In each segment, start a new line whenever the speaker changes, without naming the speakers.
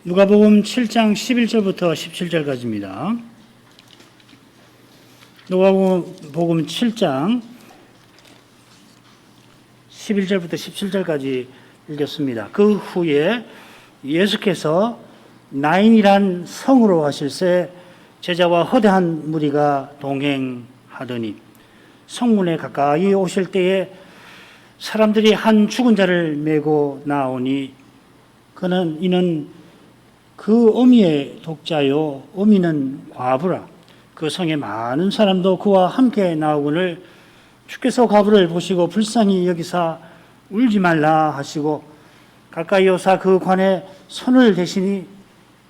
누가복음 7장 11절부터 17절까지입니다. 누가복음 7장 11절부터 17절까지 읽겠습니다. 그 후에 예수께서 나인이란 성으로 가실새 제자와 허대한 무리가 동행하더니 성문에 가까이 오실 때에 사람들이 한 죽은 자를 메고 나오니 이는 그 어미의 독자요 어미는 과부라. 그 성에 많은 사람도 그와 함께 나오거늘 주께서 과부를 보시고 불쌍히 여기사 울지 말라 하시고 가까이 오사 그 관에 손을 대시니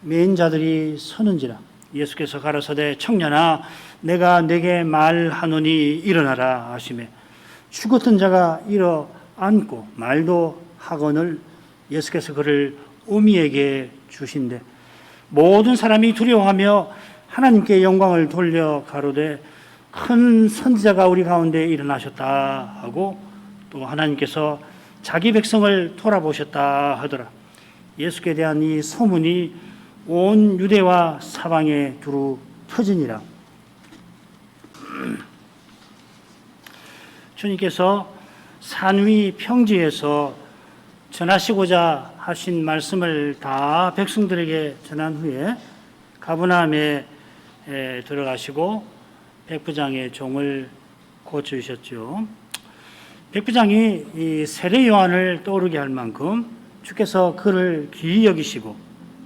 메인 자들이 서는지라. 예수께서 가라사대 청년아 내가 네게 말하노니 일어나라 하시매 죽었던 자가 일어 앉고 말도 하거늘 예수께서 그를 어미에게 주신대 모든 사람이 두려워하며 하나님께 영광을 돌려 가로되 큰 선지자가 우리 가운데 일어나셨다 하고 또 하나님께서 자기 백성을 돌아보셨다 하더라. 예수께 대한 이 소문이 온 유대와 사방에 두루 퍼지니라. 주님께서 산위 평지에서 전하시고자 하신 말씀을 다 백성들에게 전한 후에 가버나움에 들어가시고 백부장의 종을 고쳐주셨죠. 백부장이 이 세례 요한을 떠오르게 할 만큼 주께서 그를 귀히 여기시고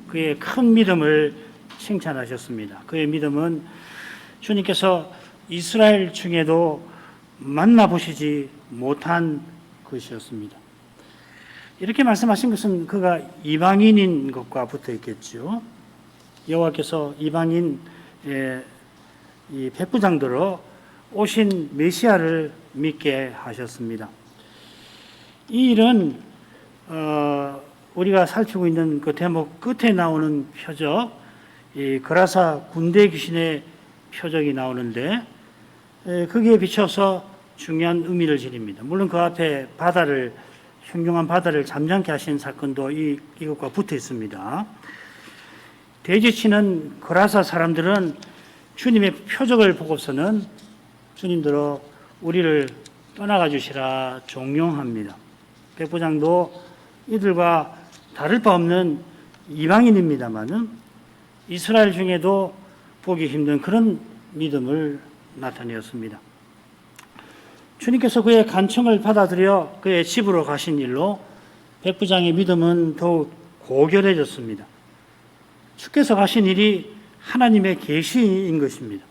그의 큰 믿음을 칭찬하셨습니다. 그의 믿음은 주님께서 이스라엘 중에도 만나보시지 못한 것이었습니다. 이렇게 말씀하신 것은 그가 이방인인 것과 붙어 있겠죠. 여호와께서 이방인 이 백부장들로 오신 메시아를 믿게 하셨습니다. 이 일은 우리가 살피고 있는 그 대목 끝에 나오는 표적, 이 그라사 군대 귀신의 표적이 나오는데 거기에 비춰서 중요한 의미를 지닙니다. 물론 그 앞에 흉흉한 바다를 잠잠케 하신 사건도 이것과 붙어 있습니다. 대지치는 그라사 사람들은 주님의 표적을 보고서는 주님들어 우리를 떠나가 주시라 종용합니다. 백부장도 이들과 다를 바 없는 이방인입니다만은 이스라엘 중에도 보기 힘든 그런 믿음을 나타내었습니다. 주님께서 그의 간청을 받아들여 그의 집으로 가신 일로 백부장의 믿음은 더욱 고결해졌습니다. 주께서 가신 일이 하나님의 계시인 것입니다.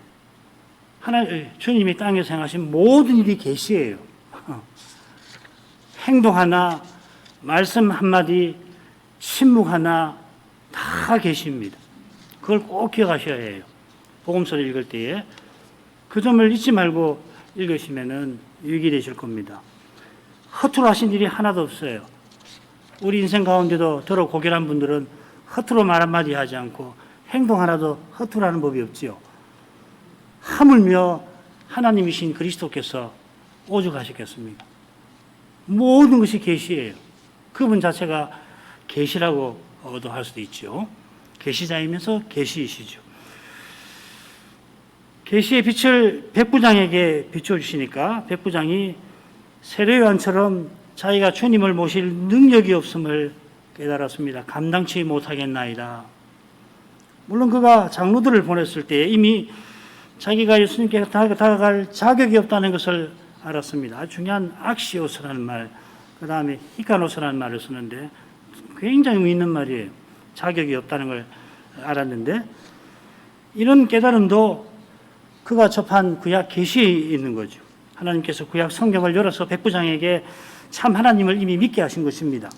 주님이 땅에서 행하신 모든 일이 계시예요. 행동 하나, 말씀 한마디, 침묵 하나 다 계시입니다. 그걸 꼭 기억하셔야 해요. 복음서를 읽을 때에 그 점을 잊지 말고 읽으시면은 유익이 되실 겁니다. 허투루 하신 일이 하나도 없어요. 우리 인생 가운데도 더러 고결한 분들은 허투루 말 한마디 하지 않고 행동 하나도 허투루 하는 법이 없지요. 하물며 하나님이신 그리스도께서 오죽하셨겠습니까? 모든 것이 계시예요. 그분 자체가 계시라고도 할 수도 있죠. 계시자이면서 계시이시죠. 계시의 빛을 백부장에게 비춰주시니까 백부장이 세례요한처럼 자기가 주님을 모실 능력이 없음을 깨달았습니다. 감당치 못하겠나이다. 물론 그가 장로들을 보냈을 때 이미 자기가 예수님께 다가갈 자격이 없다는 것을 알았습니다. 아주 중요한 악시오스라는 말, 그 다음에 히카노스라는 말을 쓰는데 굉장히 의미 있는 말이에요. 자격이 없다는 걸 알았는데 이런 깨달음도 그가 접한 구약 계시에 있는 거죠. 하나님께서 구약 성경을 열어서 백부장에게 참 하나님을 이미 믿게 하신 것입니다.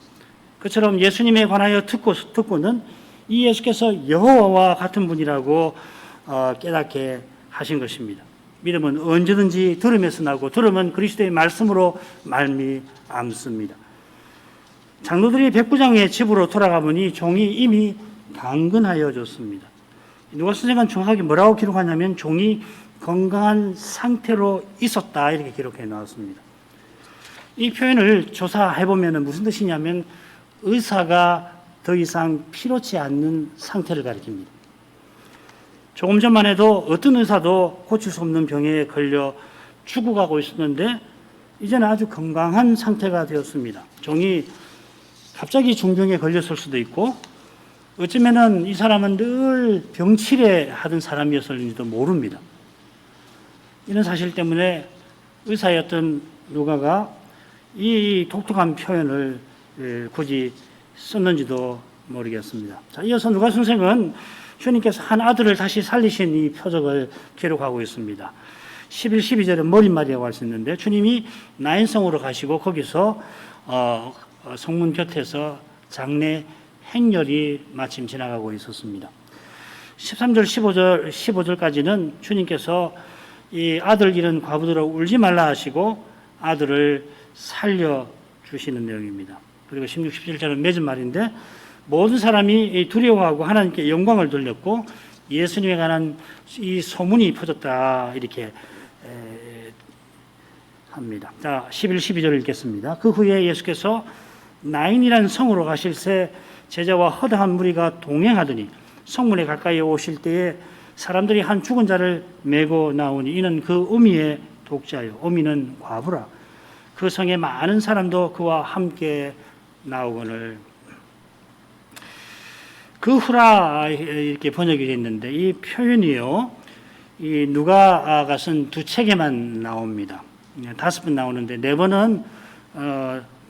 그처럼 예수님에 관하여 듣고는 이 예수께서 여호와와 같은 분이라고 깨닫게 하신 것입니다. 믿음은 언제든지 들음에서 나고 들음은 그리스도의 말씀으로 말미암습니다. 장로들이 백부장의 집으로 돌아가 보니 종이 이미 강건하여 졌습니다. 누가 선생은 정확하게 뭐라고 기록하냐면 종이 건강한 상태로 있었다 이렇게 기록해 나왔습니다. 이 표현을 조사해 보면 무슨 뜻이냐면 의사가 더 이상 필요치 않는 상태를 가리킵니다. 조금 전만 해도 어떤 의사도 고칠 수 없는 병에 걸려 죽어가고 있었는데 이제는 아주 건강한 상태가 되었습니다. 종이 갑자기 중병에 걸렸을 수도 있고 어쩌면은 이 사람은 늘 병치레 하던 사람이었을지도 모릅니다. 이런 사실 때문에 의사였던 누가가 이 독특한 표현을 굳이 썼는지도 모르겠습니다. 자, 이어서 누가 선생은 주님께서 한 아들을 다시 살리신 이 표적을 기록하고 있습니다. 11, 12절은 머릿말이라고 할 수 있는데 주님이 나인성으로 가시고 거기서 성문 곁에서 장례 행렬이 마침 지나가고 있었습니다. 13절, 15절까지는 주님께서 이 아들 잃은 과부들을 울지 말라 하시고 아들을 살려주시는 내용입니다. 그리고 16, 17절은 맺은 말인데 모든 사람이 두려워하고 하나님께 영광을 돌렸고 예수님에 관한 이 소문이 퍼졌다 이렇게 합니다. 자, 11, 12절을 읽겠습니다. 그 후에 예수께서 나인이라는 성으로 가실 새 제자와 허다한 무리가 동행하더니 성문에 가까이 오실 때에 사람들이 한 죽은 자를 메고 나오니 이는 그 어미의 독자요 어미는 과부라. 그 성에 많은 사람도 그와 함께 나오거늘. 그 후라 이렇게 번역이 됐는데 이 표현이요 이 누가가 쓴 두 책에만 나옵니다. 5번 나오는데 4번은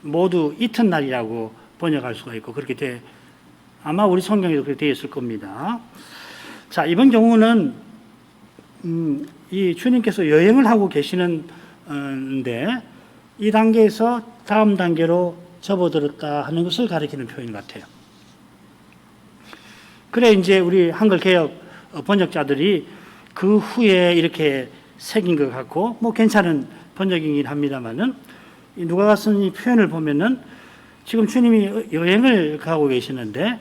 모두 이튿날이라고 번역할 수가 있고 그렇게 돼 아마 우리 성경에도 그렇게 되어 있을 겁니다. 자, 이번 경우는 이 주님께서 여행을 하고 계시는데 이 단계에서 다음 단계로 접어들었다 하는 것을 가리키는 표현 같아요. 그래 이제 우리 한글 개혁 번역자들이 그 후에 이렇게 새긴 것 같고 뭐 괜찮은 번역이긴 합니다만은 누가가 쓴 이 표현을 보면은 지금 주님이 여행을 가고 계시는데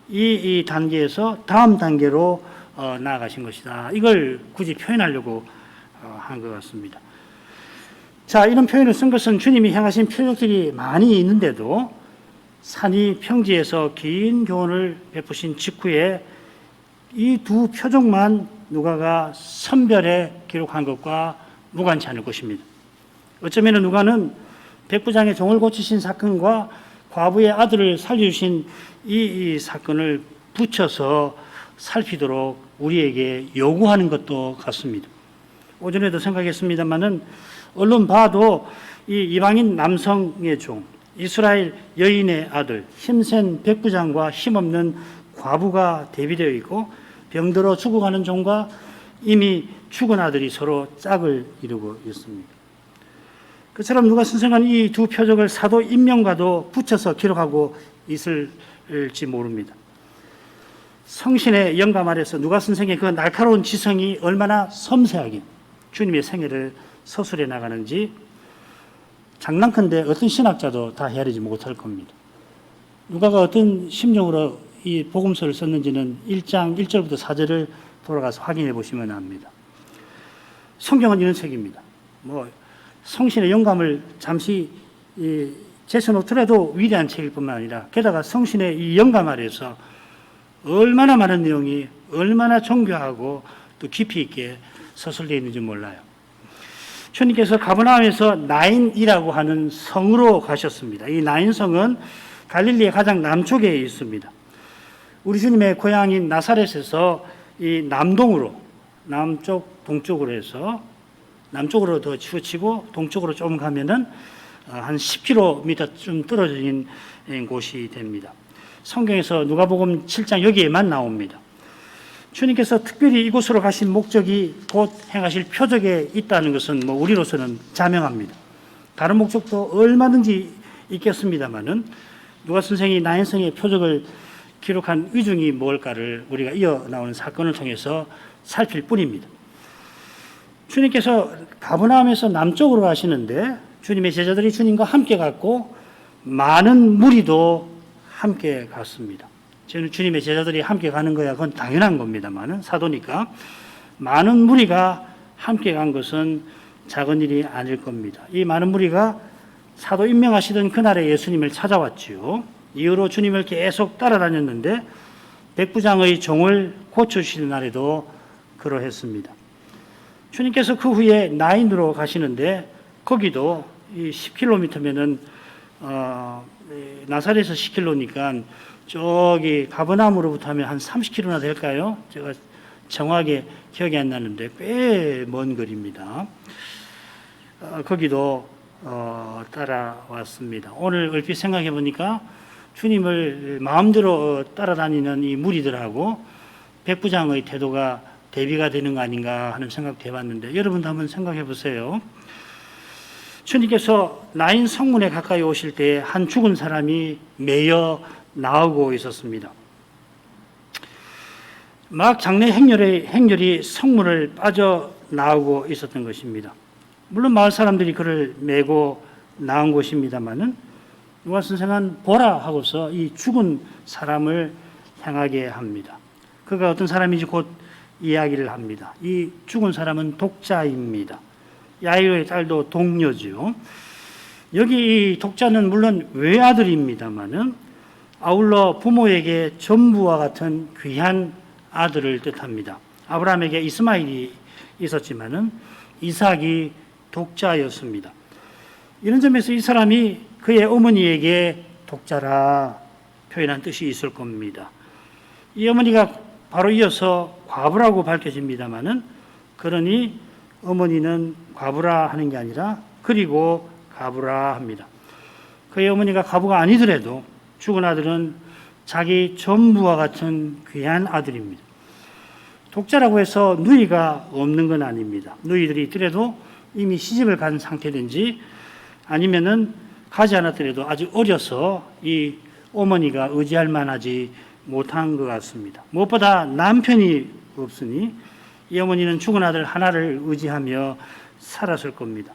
이 단계에서 다음 단계로 나아가신 것이다. 이걸 굳이 표현하려고 한 것 같습니다. 자, 이런 표현을 쓴 것은 주님이 행하신 표적들이 많이 있는데도 산이 평지에서 긴 교훈을 베푸신 직후에 이 두 표적만 누가가 선별해 기록한 것과 무관치 않을 것입니다. 어쩌면 누가는 백부장의 종을 고치신 사건과 과부의 아들을 살려주신 이 사건을 붙여서 살피도록 우리에게 요구하는 것도 같습니다. 오전에도 생각했습니다마는 얼른 봐도 이 이방인 남성의 종, 이스라엘 여인의 아들, 힘센 백부장과 힘없는 과부가 대비되어 있고 병들어 죽어가는 종과 이미 죽은 아들이 서로 짝을 이루고 있습니다. 그처럼 누가 선생은 이 두 표적을 사도 인명과도 붙여서 기록하고 있을지 모릅니다. 성신의 영감 아래서 누가 선생의 그 날카로운 지성이 얼마나 섬세하게 주님의 생애를 서술해 나가는지 장난컨대 어떤 신학자도 다 헤아리지 못할 겁니다. 누가가 어떤 심정으로 이 복음서를 썼는지는 1장 1절부터 4절을 돌아가서 확인해 보시면 압니다. 성경은 이런 책입니다. 뭐 성신의 영감을 잠시 제쳐놓더라도 위대한 책일 뿐만 아니라 게다가 성신의 이 영감 아래서 얼마나 많은 내용이 얼마나 정교하고 또 깊이 있게 서술되어 있는지 몰라요. 주님께서 가버나움에서 나인이라고 하는 성으로 가셨습니다. 이 나인성은 갈릴리의 가장 남쪽에 있습니다. 우리 주님의 고향인 나사렛에서 이 남동으로 남쪽 동쪽으로 해서 남쪽으로 더 치우치고 동쪽으로 좀 가면은 한 10km 좀 떨어진 곳이 됩니다. 성경에서 누가복음 7장 여기에만 나옵니다. 주님께서 특별히 이곳으로 가신 목적이 곧 행하실 표적에 있다는 것은 뭐 우리로서는 자명합니다. 다른 목적도 얼마든지 있겠습니다만은 누가 선생이 나인성의 표적을 기록한 위중이 뭘까를 우리가 이어 나오는 사건을 통해서 살필 뿐입니다. 주님께서 가버나움에서 남쪽으로 가시는데 주님의 제자들이 주님과 함께 갔고 많은 무리도 함께 갔습니다. 저는 주님의 제자들이 함께 가는 거야 그건 당연한 겁니다만은 사도니까 많은 무리가 함께 간 것은 작은 일이 아닐 겁니다. 이 많은 무리가 사도 임명하시던 그날에 예수님을 찾아왔지요. 이후로 주님을 계속 따라다녔는데 백부장의 종을 고쳐주시는 날에도 그러했습니다. 주님께서 그 후에 나인으로 가시는데 거기도 10km면은 나사렛에서 10km니까 저기 가버나움으로부터 하면 한 30km나 될까요? 제가 정확하게 기억이 안 나는데 꽤 먼 거리입니다. 거기도 따라왔습니다. 오늘 얼핏 생각해 보니까 주님을 마음대로 따라다니는 이 무리들하고 백부장의 태도가 대비가 되는 거 아닌가 하는 생각도 해봤는데 여러분도 한번 생각해 보세요. 주님께서 나인 성문에 가까이 오실 때 한 죽은 사람이 매여 나오고 있었습니다. 막 장례 행렬이 성문을 빠져나오고 있었던 것입니다. 물론 마을 사람들이 그를 메고 나온 것입니다마는 누가 선생은 보라 하고서 이 죽은 사람을 향하게 합니다. 그가 어떤 사람인지 곧 이야기를 합니다. 이 죽은 사람은 독자입니다. 야이로의 딸도 동료지요. 여기 이 독자는 물론 외아들입니다마는 아울러 부모에게 전부와 같은 귀한 아들을 뜻합니다. 아브라함에게 이스마엘이 있었지만은 이삭이 독자였습니다. 이런 점에서 이 사람이 그의 어머니에게 독자라 표현한 뜻이 있을 겁니다. 이 어머니가 바로 이어서 과부라고 밝혀집니다마는 그러니 어머니는 과부라 하는 게 아니라 그리고 가부라 합니다. 그의 어머니가 가부가 아니더라도 죽은 아들은 자기 전부와 같은 귀한 아들입니다. 독자라고 해서 누이가 없는 건 아닙니다. 누이들이 있더라도 이미 시집을 간 상태든지 아니면은 가지 않았더라도 아주 어려서 이 어머니가 의지할 만하지 못한 것 같습니다. 무엇보다 남편이 없으니 이 어머니는 죽은 아들 하나를 의지하며 살았을 겁니다.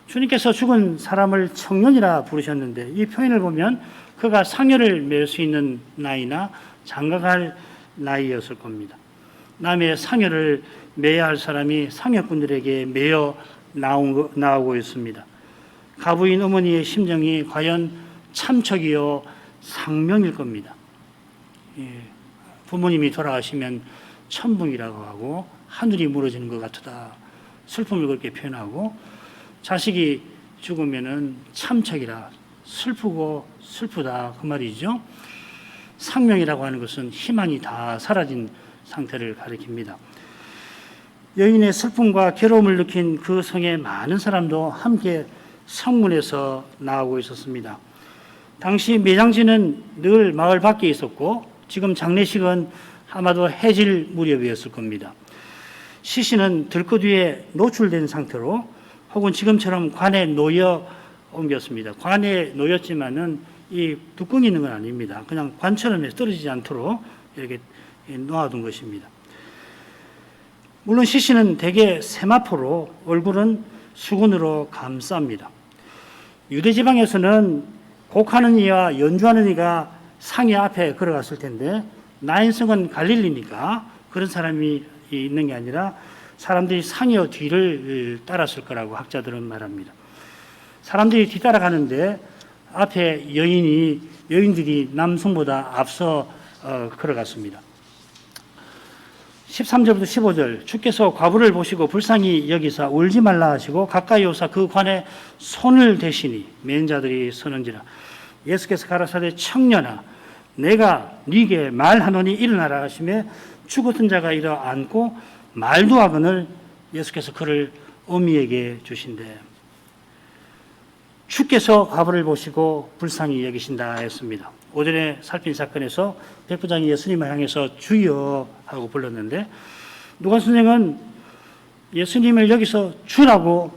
주님께서 죽은 사람을 청년이라 부르셨는데 이 표현을 보면 그가 상여를 맬 수 있는 나이나 장가갈 나이였을 겁니다. 남의 상여를 매야 할 사람이 상여꾼들에게 매여 나오고 있습니다. 가부인 어머니의 심정이 과연 참척이요 상명일 겁니다. 부모님이 돌아가시면 천붕이라고 하고 하늘이 무너지는 것 같다. 슬픔을 그렇게 표현하고 자식이 죽으면은 참척이라 슬프고 슬프다 그 말이죠. 상명이라고 하는 것은 희망이 다 사라진 상태를 가리킵니다. 여인의 슬픔과 괴로움을 느낀 그 성의 많은 사람도 함께 성문에서 나오고 있었습니다. 당시 매장지는 늘 마을 밖에 있었고 지금 장례식은 아마도 해질 무렵이었을 겁니다. 시신은 들꽃 위에 노출된 상태로 혹은 지금처럼 관에 놓여 옮겼습니다. 관에 놓였지만은 이 뚜껑이 있는 건 아닙니다. 그냥 관처럼 해서 떨어지지 않도록 이렇게 놓아둔 것입니다. 물론 시신은 대개 세마포로 얼굴은 수건으로 감쌉니다. 유대 지방에서는 곡하는 이와 연주하는 이가 상이 앞에 걸어갔을 텐데 나인성은 갈릴리니까 그런 사람이 있는 게 아니라 사람들이 상여 뒤를 따랐을 거라고 학자들은 말합니다. 사람들이 뒤따라가는데 앞에 여인들이 남성보다 앞서 걸어갔습니다. 13절부터 15절 주께서 과부를 보시고 불쌍히 여기사 울지 말라 하시고 가까이 오사 그 관에 손을 대시니 맨 자들이 서는지라. 예수께서 가라사대 청년아 내가 네게 말하노니 일어나라 하시매 죽었던 자가 일어 앉고 말도 하거늘 예수께서 그를 어미에게 주신대. 주께서 과부를 보시고 불쌍히 여기신다 했습니다. 오전에 살핀 사건에서 백부장이 예수님을 향해서 주여 하고 불렀는데 누가 선생은 예수님을 여기서 주라고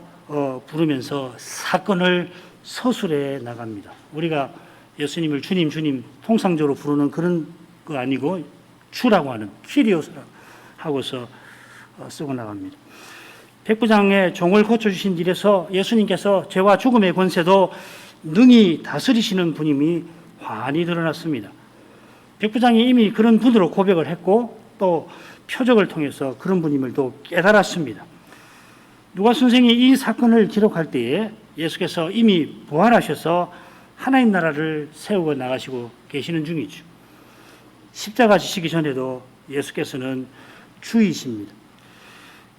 부르면서 사건을 서술해 나갑니다. 우리가 예수님을 주님 통상적으로 부르는 그런 거 아니고 주라고 하는 키리오스라고 하고서 쓰고 나갑니다. 백부장의 종을 고쳐주신 일에서 예수님께서 죄와 죽음의 권세도 능히 다스리시는 분임이 환히 드러났습니다. 백부장이 이미 그런 분으로 고백을 했고 또 표적을 통해서 그런 분임을 또 깨달았습니다. 누가 선생이 이 사건을 기록할 때에 예수께서 이미 부활하셔서 하나님 나라를 세우고 나가시고 계시는 중이죠. 십자가 지시기 전에도 예수께서는 주이십니다.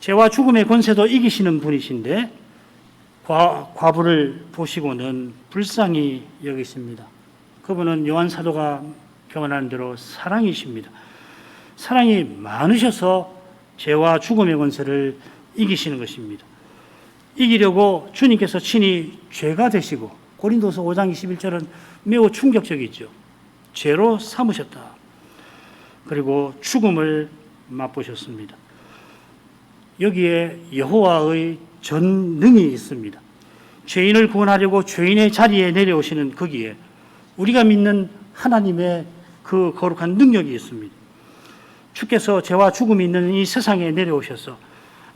죄와 죽음의 권세도 이기시는 분이신데 과부를 보시고는 불쌍히 여기십니다. 그분은 요한 사도가 표현하는 대로 사랑이십니다. 사랑이 많으셔서 죄와 죽음의 권세를 이기시는 것입니다. 이기려고 주님께서 친히 죄가 되시고, 고린도서 5장 21절은 매우 충격적이죠. 죄로 삼으셨다. 그리고 죽음을 맛보셨습니다. 여기에 여호와의 전능이 있습니다. 죄인을 구원하려고 죄인의 자리에 내려오시는 거기에 우리가 믿는 하나님의 그 거룩한 능력이 있습니다. 주께서 죄와 죽음이 있는 이 세상에 내려오셔서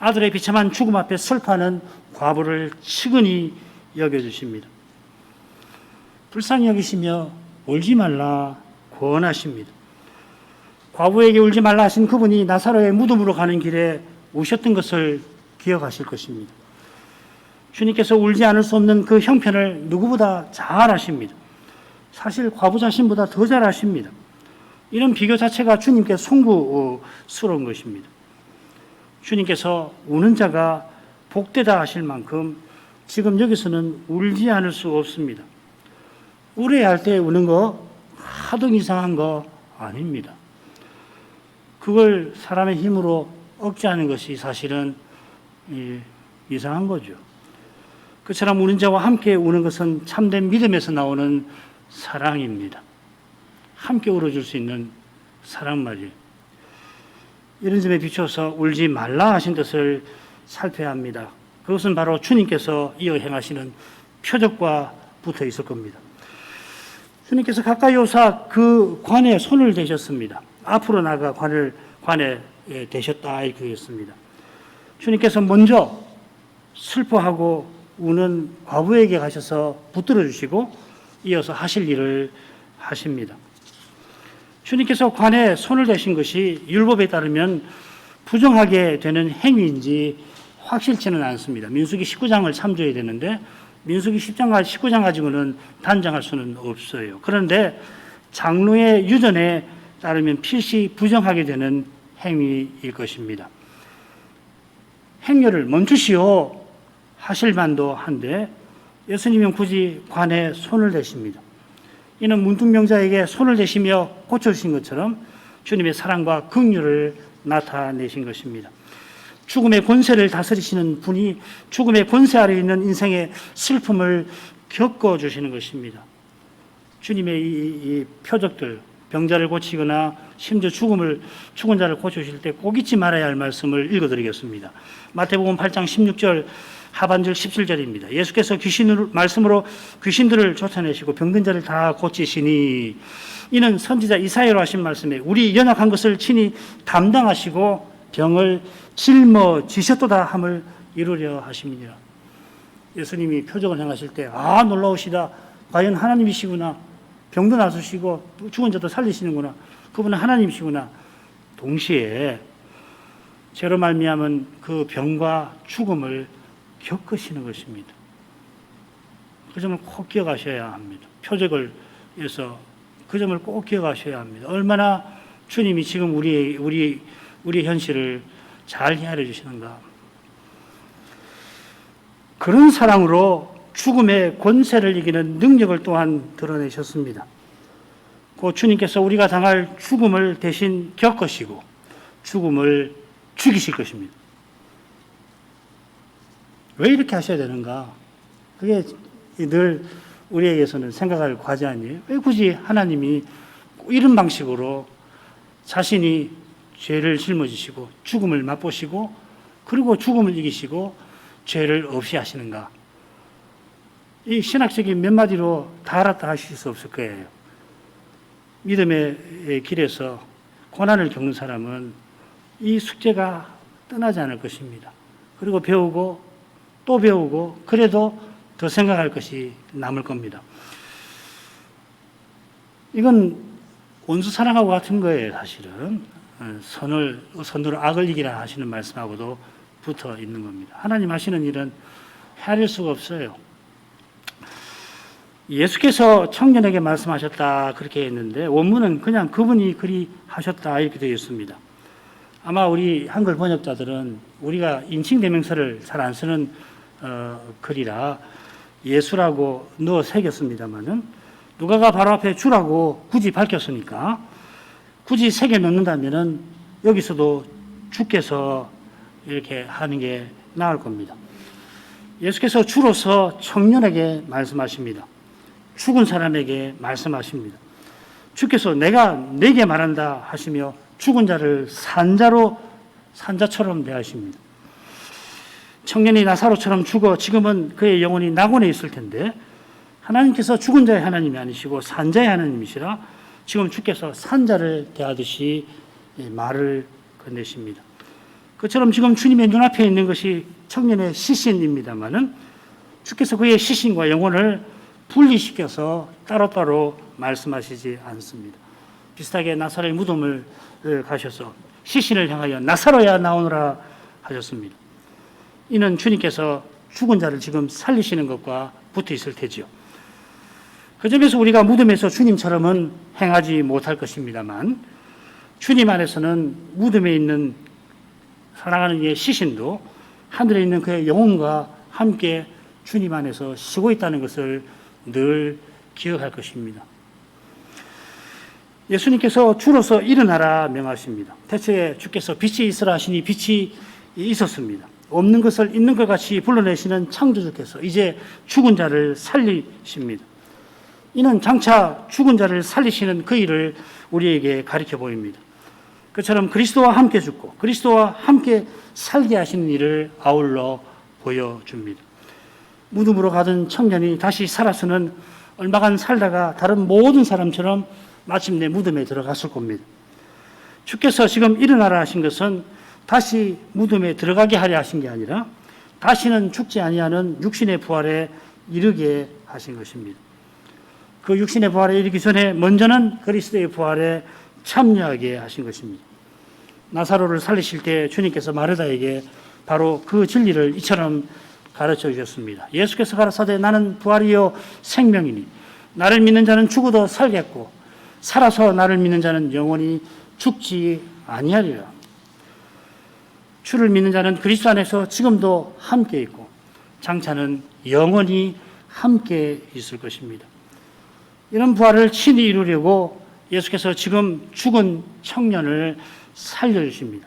아들의 비참한 죽음 앞에 슬퍼하는 과부를 측은히 여겨주십니다. 불쌍히 여기시며 울지 말라 권하십니다. 과부에게 울지 말라 하신 그분이 나사로의 무덤으로 가는 길에 우셨던 것을 기억하실 것입니다. 주님께서 울지 않을 수 없는 그 형편을 누구보다 잘 아십니다. 사실 과부 자신보다 더 잘 아십니다. 이런 비교 자체가 주님께 송구스러운 것입니다. 주님께서 우는 자가 복되다 하실 만큼 지금 여기서는 울지 않을 수 없습니다. 울어야 할 때 우는 거 하등 이상한 거 아닙니다. 그걸 사람의 힘으로 억제하는 것이 사실은 이상한 거죠. 그처럼 우는 자와 함께 우는 것은 참된 믿음에서 나오는 사랑입니다. 함께 울어줄 수 있는 사랑 말이에요. 이런 점에 비춰서 울지 말라 하신 뜻을 살펴야 합니다. 그것은 바로 주님께서 이어 행하시는 표적과 붙어 있을 겁니다. 주님께서 가까이 오사 그 관에 손을 대셨습니다. 앞으로 나가 관에 대셨다 이렇게 했습니다. 주님께서 먼저 슬퍼하고 우는 과부에게 가셔서 붙들어 주시고 이어서 하실 일을 하십니다. 주님께서 관에 손을 대신 것이 율법에 따르면 부정하게 되는 행위인지 확실치는 않습니다. 민수기 19장을 참조해야 되는데 민수기 19장 가지고는 단정할 수는 없어요. 그런데 장로의 유전에 따르면 필시 부정하게 되는 행위일 것입니다. 행렬을 멈추시오 하실 만도 한데 예수님은 굳이 관에 손을 대십니다. 이는 문둥병자에게 손을 대시며 고쳐주신 것처럼 주님의 사랑과 긍휼을 나타내신 것입니다. 죽음의 권세를 다스리시는 분이 죽음의 권세 아래 있는 인생의 슬픔을 겪어주시는 것입니다. 주님의 이 표적들, 병자를 고치거나 심지어 죽은 자를 고쳐주실 때 꼭 잊지 말아야 할 말씀을 읽어드리겠습니다. 마태복음 8장 16절 하반절 17절입니다. 예수께서 말씀으로 귀신들을 쫓아내시고 병든 자를 다 고치시니 이는 선지자 이사야로 하신 말씀에 우리 연약한 것을 친히 담당하시고 병을 짊어지셨도다 함을 이루려 하심이니라. 예수님이 표적을 행하실 때 놀라우시다. 과연 하나님이시구나. 병도 나으시고 죽은 자도 살리시는구나. 그분은 하나님이시구나. 동시에 죄로 말미암은 그 병과 죽음을 겪으시는 것입니다. 그 점을 꼭 기억하셔야 합니다. 표적을 해서 그 점을 꼭 기억하셔야 합니다. 얼마나 주님이 지금 우리의 현실을 잘 헤아려 주시는가. 그런 사랑으로 죽음의 권세를 이기는 능력을 또한 드러내셨습니다. 그 주님께서 우리가 당할 죽음을 대신 겪으시고 죽음을 죽이실 것입니다. 왜 이렇게 하셔야 되는가? 그게 늘 우리에게서는 생각할 과제 아니에요? 왜 굳이 하나님이 이런 방식으로 자신이 죄를 짊어지시고 죽음을 맛보시고 그리고 죽음을 이기시고 죄를 없이 하시는가? 이 신학적인 몇 마디로 다 알았다 하실 수 없을 거예요. 믿음의 길에서 고난을 겪는 사람은 이 숙제가 떠나지 않을 것입니다. 그리고 배우고 또 배우고 그래도 더 생각할 것이 남을 겁니다. 이건 원수 사랑하고 같은 거예요, 사실은. 선으로 악을 이기라 하시는 말씀하고도 붙어 있는 겁니다. 하나님 하시는 일은 헤아릴 수가 없어요. 예수께서 청년에게 말씀하셨다 그렇게 했는데 원문은 그냥 그분이 그리 하셨다 이렇게 되어 있습니다. 아마 우리 한글 번역자들은 우리가 인칭 대명사를 잘 안 쓰는 글이라 예수라고 넣어 새겼습니다만은 누가가 바로 앞에 주라고 굳이 밝혔으니까 굳이 새겨 넣는다면은 여기서도 주께서 이렇게 하는 게 나을 겁니다. 예수께서 주로서 청년에게 말씀하십니다. 죽은 사람에게 말씀하십니다. 주께서 내가 네게 말한다 하시며 죽은 자를 산자처럼 대하십니다. 청년이 나사로처럼 죽어 지금은 그의 영혼이 낙원에 있을 텐데 하나님께서 죽은 자의 하나님이 아니시고 산자의 하나님이시라 지금 주께서 산자를 대하듯이 말을 건네십니다. 그처럼 지금 주님의 눈앞에 있는 것이 청년의 시신입니다마는 주께서 그의 시신과 영혼을 분리시켜서 따로따로 말씀하시지 않습니다. 비슷하게 나사로의 무덤을 가셔서 시신을 향하여 나사로야 나오너라 하셨습니다. 이는 주님께서 죽은 자를 지금 살리시는 것과 붙어 있을 테지요. 그 점에서 우리가 무덤에서 주님처럼은 행하지 못할 것입니다만 주님 안에서는 무덤에 있는 사랑하는 이의 시신도 하늘에 있는 그의 영혼과 함께 주님 안에서 쉬고 있다는 것을 늘 기억할 것입니다. 예수님께서 주로서 일어나라 명하십니다. 태초에 주께서 빛이 있으라 하시니 빛이 있었습니다. 없는 것을 있는 것 같이 불러내시는 창조주께서 이제 죽은 자를 살리십니다. 이는 장차 죽은 자를 살리시는 그 일을 우리에게 가르쳐 보입니다. 그처럼 그리스도와 함께 죽고 그리스도와 함께 살게 하시는 일을 아울러 보여줍니다. 무덤으로 가던 청년이 다시 살아서는 얼마간 살다가 다른 모든 사람처럼 마침내 무덤에 들어갔을 겁니다. 주께서 지금 일어나라 하신 것은 다시 무덤에 들어가게 하려 하신 게 아니라 다시는 죽지 아니하는 육신의 부활에 이르게 하신 것입니다. 그 육신의 부활에 이르기 전에 먼저는 그리스도의 부활에 참여하게 하신 것입니다. 나사로를 살리실 때 주님께서 마르다에게 바로 그 진리를 이처럼 가르쳐 주셨습니다. 예수께서 가라사대 나는 부활이요 생명이니 나를 믿는 자는 죽어도 살겠고 살아서 나를 믿는 자는 영원히 죽지 아니하리라. 주를 믿는 자는 그리스도 안에서 지금도 함께 있고 장차는 영원히 함께 있을 것입니다. 이런 부활을 친히 이루려고 예수께서 지금 죽은 청년을 살려주십니다.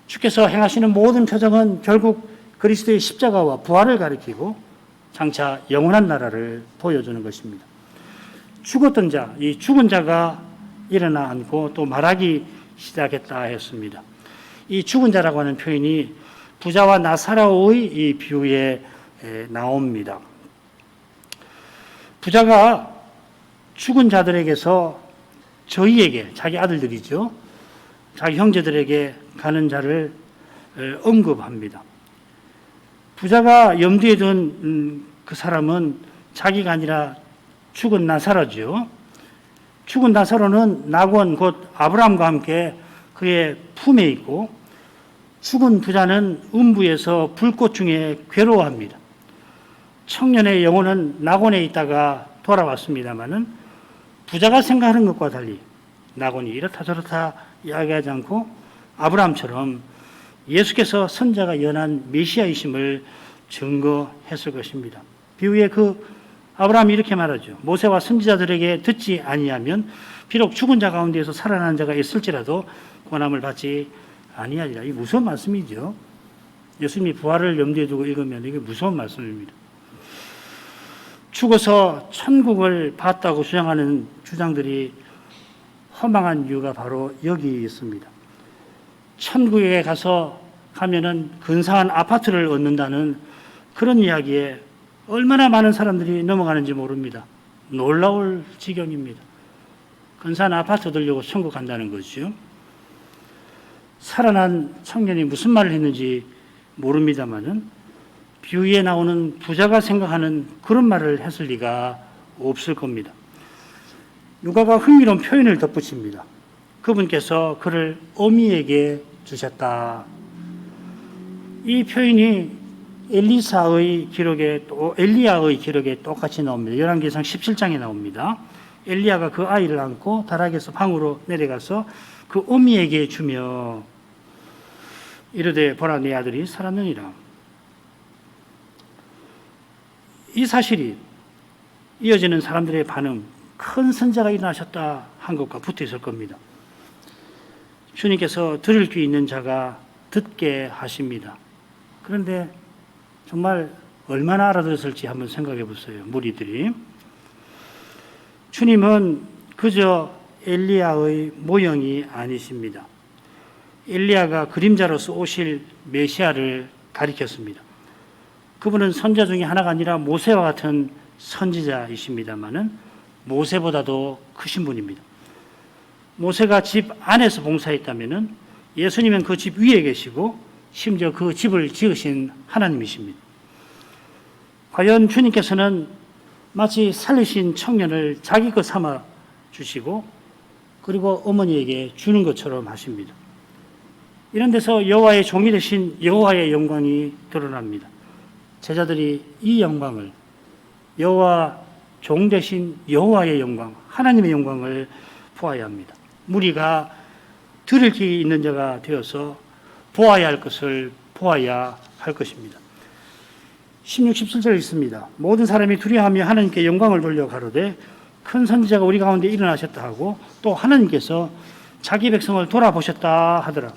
주께서 행하시는 모든 표정은 결국 그리스도의 십자가와 부활을 가리키고 장차 영원한 나라를 보여주는 것입니다. 죽었던 자, 이 죽은 자가 일어나 앉고 또 말하기 시작했다 했습니다. 이 죽은 자라고 하는 표현이 부자와 나사로의 이 비유에 나옵니다. 부자가 죽은 자들에게서 저희에게, 자기 아들들이죠, 자기 형제들에게 가는 자를 언급합니다. 부자가 염두에 둔 그 사람은 자기가 아니라 죽은 나사로죠. 죽은 나사로는 낙원 곧 아브라함과 함께 그의 품에 있고 죽은 부자는 음부에서 불꽃 중에 괴로워합니다. 청년의 영혼은 낙원에 있다가 돌아왔습니다마는 부자가 생각하는 것과 달리 낙원이 이렇다 저렇다 이야기하지 않고 아브라함처럼 예수께서 선자가 연한 메시아이심을 증거했을 것입니다. 비유에 그 아브라함이 이렇게 말하죠. 모세와 선지자들에게 듣지 아니하면 비록 죽은 자 가운데에서 살아난 자가 있을지라도 권함을 받지 아니하리라. 이 무서운 말씀이죠. 예수님이 부활을 염두에 두고 읽으면 이게 무서운 말씀입니다. 죽어서 천국을 봤다고 주장하는 주장들이 허망한 이유가 바로 여기 있습니다. 천국에 가면은 근사한 아파트를 얻는다는 그런 이야기에 얼마나 많은 사람들이 넘어가는지 모릅니다. 놀라울 지경입니다. 근사한 아파트 얻으려고 천국 간다는 거죠. 살아난 청년이 무슨 말을 했는지 모릅니다만은 비유에 나오는 부자가 생각하는 그런 말을 했을 리가 없을 겁니다. 누가가 흥미로운 표현을 덧붙입니다. 그분께서 그를 어미에게 주셨다. 이 표현이 엘리야의 기록에 똑같이 나옵니다. 열왕기상 17장에 나옵니다. 엘리야가 그 아이를 안고 다락에서 방으로 내려가서 그 어미에게 주며 이르되 보라 네 아들이 살았느니라. 이 사실이 이어지는 사람들의 반응, 큰 선자가 일어나셨다 한 것과 붙어 있을 겁니다. 주님께서 들을 귀 있는 자가 듣게 하십니다. 그런데 정말 얼마나 알아들었을지 한번 생각해 보세요. 무리들이. 주님은 그저 엘리야의 모형이 아니십니다. 엘리야가 그림자로서 오실 메시아를 가리켰습니다. 그분은 선자 중에 하나가 아니라 모세와 같은 선지자이십니다마는 모세보다도 크신 분입니다. 모세가 집 안에서 봉사했다면 예수님은 그 집 위에 계시고 심지어 그 집을 지으신 하나님이십니다. 과연 주님께서는 마치 살리신 청년을 자기 것 삼아 주시고 그리고 어머니에게 주는 것처럼 하십니다. 이런 데서 여호와의 종이 되신 여호와의 영광이 드러납니다. 제자들이 이 영광을 여호와 종 되신 여호와의 영광, 하나님의 영광을 보아야 합니다. 무리가 들을 귀 있는 자가 되어서 보아야 할 것을 보아야 할 것입니다. 16, 17절에 있습니다. 모든 사람이 두려워하며 하나님께 영광을 돌려 가로되 큰 선지자가 우리 가운데 일어나셨다 하고 또 하나님께서 자기 백성을 돌아보셨다 하더라.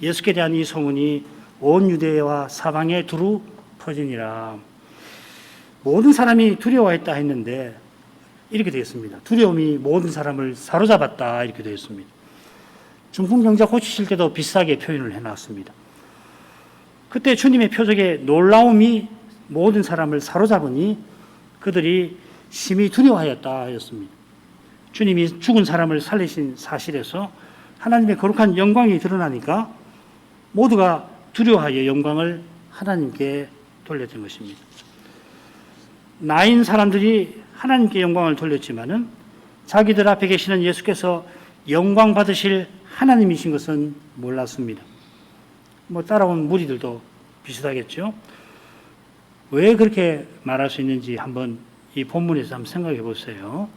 예수께 대한 이 소문이 온 유대와 사방에 두루 퍼지니라. 모든 사람이 두려워했다 했는데 이렇게 되었습니다. 두려움이 모든 사람을 사로잡았다 이렇게 되었습니다. 중풍병자 고치실 때도 비슷하게 표현을 해놨습니다. 그때 주님의 표적에 놀라움이 모든 사람을 사로잡으니 그들이 심히 두려워하였다 하였습니다. 주님이 죽은 사람을 살리신 사실에서 하나님의 거룩한 영광이 드러나니까 모두가 두려워하여 영광을 하나님께 돌렸던 것입니다. 나인 사람들이 하나님께 영광을 돌렸지만은 자기들 앞에 계시는 예수께서 영광 받으실 하나님이신 것은 몰랐습니다. 따라온 무리들도 비슷하겠죠. 왜 그렇게 말할 수 있는지 한번 이 본문에서 한번 생각해 보세요.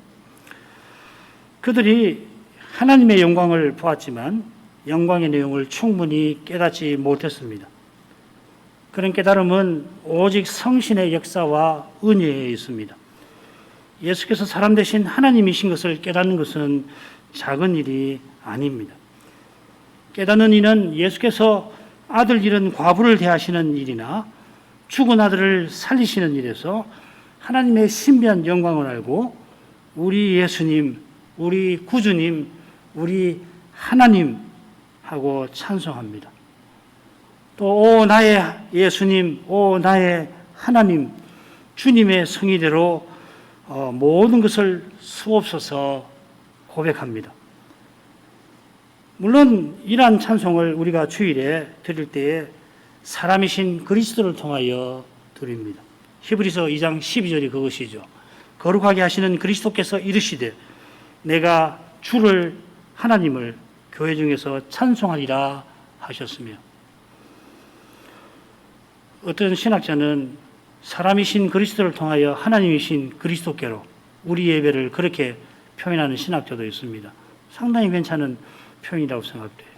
그들이 하나님의 영광을 보았지만 영광의 내용을 충분히 깨닫지 못했습니다. 그런 깨달음은 오직 성신의 역사와 은혜에 있습니다. 예수께서 사람 대신 하나님이신 것을 깨닫는 것은 작은 일이 아닙니다. 깨닫는 이는 예수께서 아들 잃은 과부를 대하시는 일이나 죽은 아들을 살리시는 일에서 하나님의 신비한 영광을 알고 우리 예수님, 우리 구주님, 우리 하나님 하고 찬송합니다. 또 오 나의 예수님, 오 나의 하나님, 주님의 성의대로 모든 것을 수없어서 고백합니다. 물론 이러한 찬송을 우리가 주일에 드릴 때에 사람이신 그리스도를 통하여 드립니다. 히브리서 2장 12절이 그것이죠. 거룩하게 하시는 그리스도께서 이르시되 내가 주를 하나님을 교회 중에서 찬송하리라 하셨으며, 어떤 신학자는 사람이신 그리스도를 통하여 하나님이신 그리스도께로 우리 예배를 그렇게 표현하는 신학자도 있습니다. 상당히 괜찮은 표현이라고 생각돼요.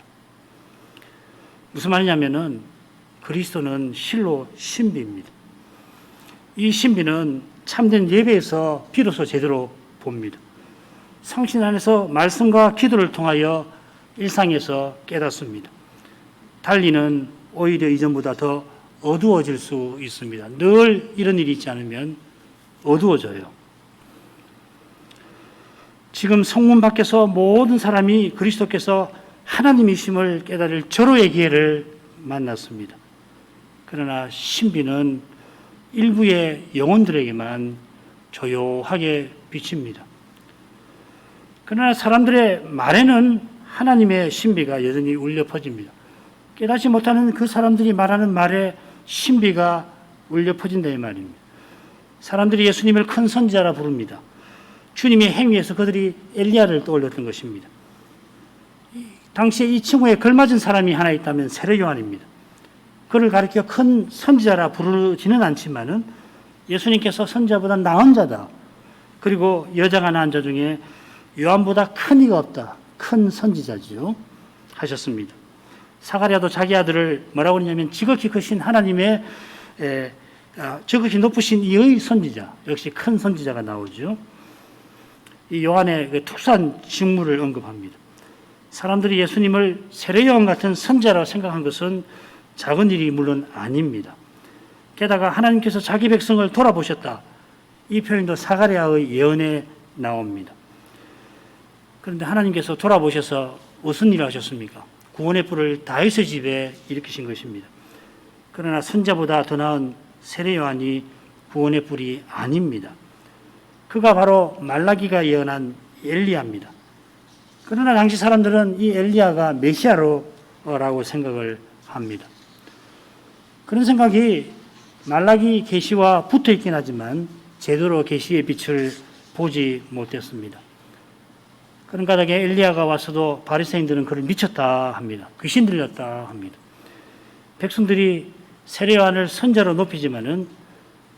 무슨 말이냐면은 그리스도는 실로 신비입니다. 이 신비는 참된 예배에서 비로소 제대로 봅니다. 성신 안에서 말씀과 기도를 통하여 일상에서 깨닫습니다. 달리는 오히려 이전보다 더 어두워질 수 있습니다. 늘 이런 일이 있지 않으면 어두워져요. 지금 성문 밖에서 모든 사람이 그리스도께서 하나님이심을 깨달을 절호의 기회를 만났습니다. 그러나 신비는 일부의 영혼들에게만 조용하게 비칩니다. 그러나 사람들의 말에는 하나님의 신비가 여전히 울려 퍼집니다. 깨닫지 못하는 그 사람들이 말하는 말에 신비가 울려 퍼진다 이 말입니다. 사람들이 예수님을 큰 선지자라 부릅니다. 주님의 행위에서 그들이 엘리야를 떠올렸던 것입니다. 당시에 이 층후에 걸맞은 사람이 하나 있다면 세례 요한입니다. 그를 가리켜 큰 선지자라 부르지는 않지만은 예수님께서 선지자보다 나은 자다. 그리고 여자가 낳은 자 중에 요한보다 큰 이가 없다. 큰 선지자지요. 하셨습니다. 사가랴도 자기 아들을 뭐라고 그러냐면 지극히 크신 하나님의 지극히 높으신 이의 선지자. 역시 큰 선지자가 나오죠. 이 요한의 그 특수한 직무를 언급합니다. 사람들이 예수님을 세례요한 같은 선지자라고 생각한 것은 작은 일이 물론 아닙니다. 게다가 하나님께서 자기 백성을 돌아보셨다. 이 표현도 사가랴의 예언에 나옵니다. 그런데 하나님께서 돌아보셔서 무슨 일을 하셨습니까? 구원의 뿔을 다윗의 집에 일으키신 것입니다. 그러나 선자보다 더 나은 세례 요한이 구원의 뿔이 아닙니다. 그가 바로 말라기가 예언한 엘리야입니다. 그러나 당시 사람들은 이 엘리야가 메시아로라고 생각을 합니다. 그런 생각이 말라기 계시와 붙어 있긴 하지만 제대로 계시의 빛을 보지 못했습니다. 그런 까닭에 엘리야가 와서도 바리새인들은 그를 미쳤다 합니다. 귀신 들렸다 합니다. 백성들이 세례 요한을 선자로 높이지만은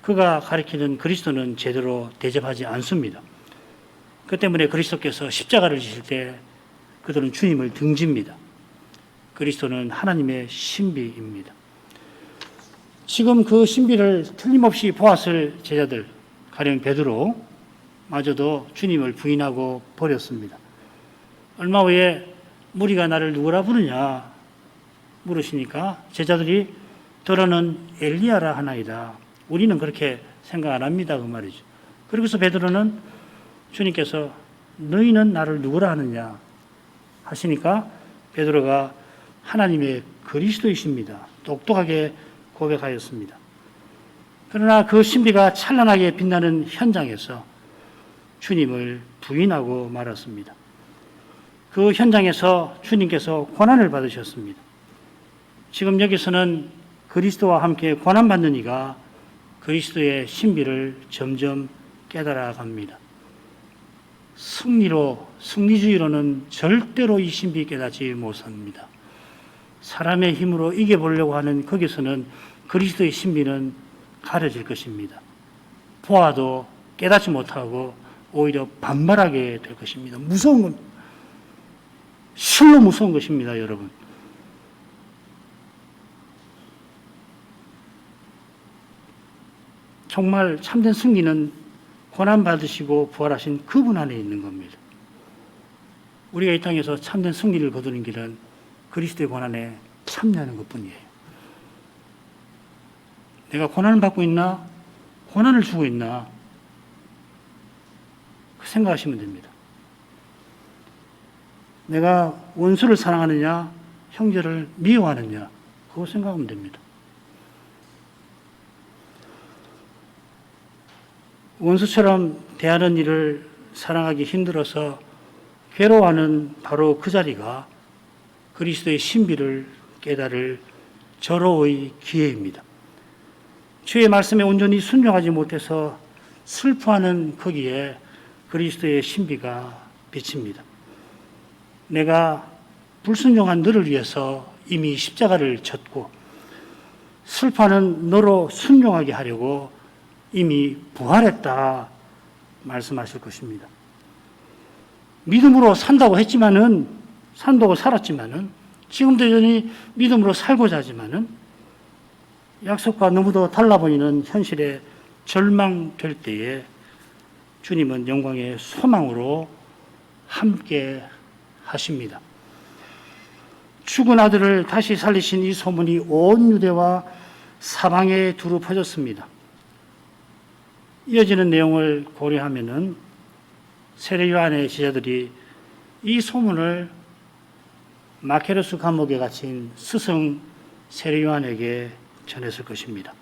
그가 가리키는 그리스도는 제대로 대접하지 않습니다. 그 때문에 그리스도께서 십자가를 지실 때 그들은 주님을 등집니다. 그리스도는 하나님의 신비입니다. 지금 그 신비를 틀림없이 보았을 제자들, 가령 베드로 마저도 주님을 부인하고 버렸습니다. 얼마 후에 무리가 나를 누구라 부르냐 물으시니까 제자들이 더러는 엘리야라 하나이다. 우리는 그렇게 생각 안 합니다. 그 말이죠. 그러고서 베드로는 주님께서 너희는 나를 누구라 하느냐 하시니까 베드로가 하나님의 그리스도이십니다. 똑똑하게 고백하였습니다. 그러나 그 신비가 찬란하게 빛나는 현장에서 주님을 부인하고 말았습니다. 그 현장에서 주님께서 고난을 받으셨습니다. 지금 여기서는 그리스도와 함께 고난받는 이가 그리스도의 신비를 점점 깨달아 갑니다. 승리주의로는 절대로 이 신비 깨닫지 못합니다. 사람의 힘으로 이겨보려고 하는 거기서는 그리스도의 신비는 가려질 것입니다. 보아도 깨닫지 못하고 오히려 반발하게 될 것입니다. 무서운 겁니다. 실로 무서운 것입니다, 여러분. 정말 참된 승리는 고난받으시고 부활하신 그분 안에 있는 겁니다. 우리가 이 땅에서 참된 승리를 거두는 길은 그리스도의 고난에 참여하는 것뿐이에요. 내가 고난을 받고 있나? 고난을 주고 있나? 그 생각하시면 됩니다. 내가 원수를 사랑하느냐? 형제를 미워하느냐? 그거 생각하면 됩니다. 원수처럼 대하는 일을 사랑하기 힘들어서 괴로워하는 바로 그 자리가 그리스도의 신비를 깨달을 절호의 기회입니다. 주의 말씀에 온전히 순종하지 못해서 슬퍼하는 거기에 그리스도의 신비가 비칩니다. 내가 불순종한 너를 위해서 이미 십자가를 졌고 슬퍼하는 너로 순종하게 하려고 이미 부활했다 말씀하실 것입니다. 믿음으로 산다고 했지만은 산다고 살았지만은 지금도 여전히 믿음으로 살고자 하지만은 약속과 너무도 달라 보이는 현실에 절망될 때에 주님은 영광의 소망으로 함께 하십니다. 죽은 아들을 다시 살리신 이 소문이 온 유대와 사방에 두루 퍼졌습니다. 이어지는 내용을 고려하면은 세례 요한의 제자들이 이 소문을 마케르스 감옥에 갇힌 스승 세례 요한에게 전했을 것입니다.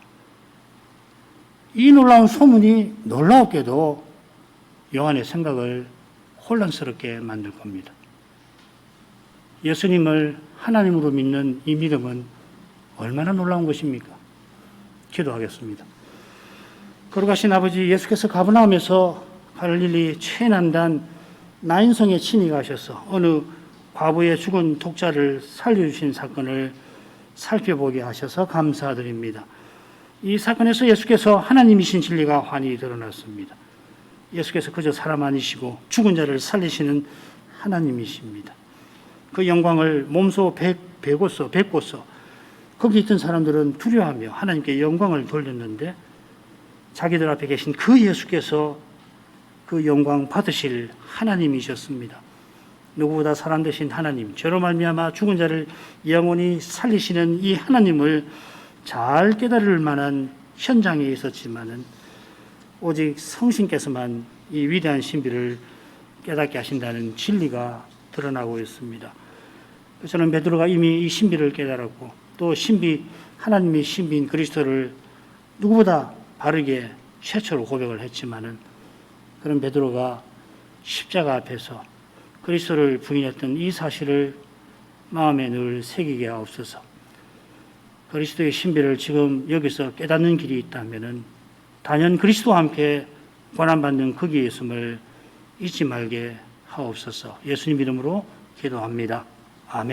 이 놀라운 소문이 놀라웠게도 요한의 생각을 혼란스럽게 만들 겁니다. 예수님을 하나님으로 믿는 이 믿음은 얼마나 놀라운 것입니까? 기도하겠습니다. 거룩하신 아버지, 예수께서 가버나움에서 갈릴리 최난단 나인성에 친히 가셔서 어느 과부의 죽은 독자를 살려주신 사건을 살펴보게 하셔서 감사드립니다. 이 사건에서 예수께서 하나님이신 진리가 환히 드러났습니다. 예수께서 그저 사람 아니시고 죽은 자를 살리시는 하나님이십니다. 그 영광을 몸소 뵙고서 거기 있던 사람들은 두려워하며 하나님께 영광을 돌렸는데 자기들 앞에 계신 그 예수께서 그 영광 받으실 하나님이셨습니다. 누구보다 사람 되신 하나님, 죄로 말미암아 죽은 자를 영원히 살리시는 이 하나님을 잘 깨달을 만한 현장에 있었지만은 오직 성신께서만 이 위대한 신비를 깨닫게 하신다는 진리가 드러나고 있습니다. 저는 베드로가 이미 이 신비를 깨달았고 또 하나님의 신비인 그리스도를 누구보다 바르게 최초로 고백을 했지만은 그런 베드로가 십자가 앞에서 그리스도를 부인했던 이 사실을 마음에 늘 새기게 하옵소서. 그리스도의 신비를 지금 여기서 깨닫는 길이 있다면은 단연 그리스도와 함께 고난받는 그 길에 있음을 잊지 말게 하옵소서. 예수님 이름으로 기도합니다. 아멘.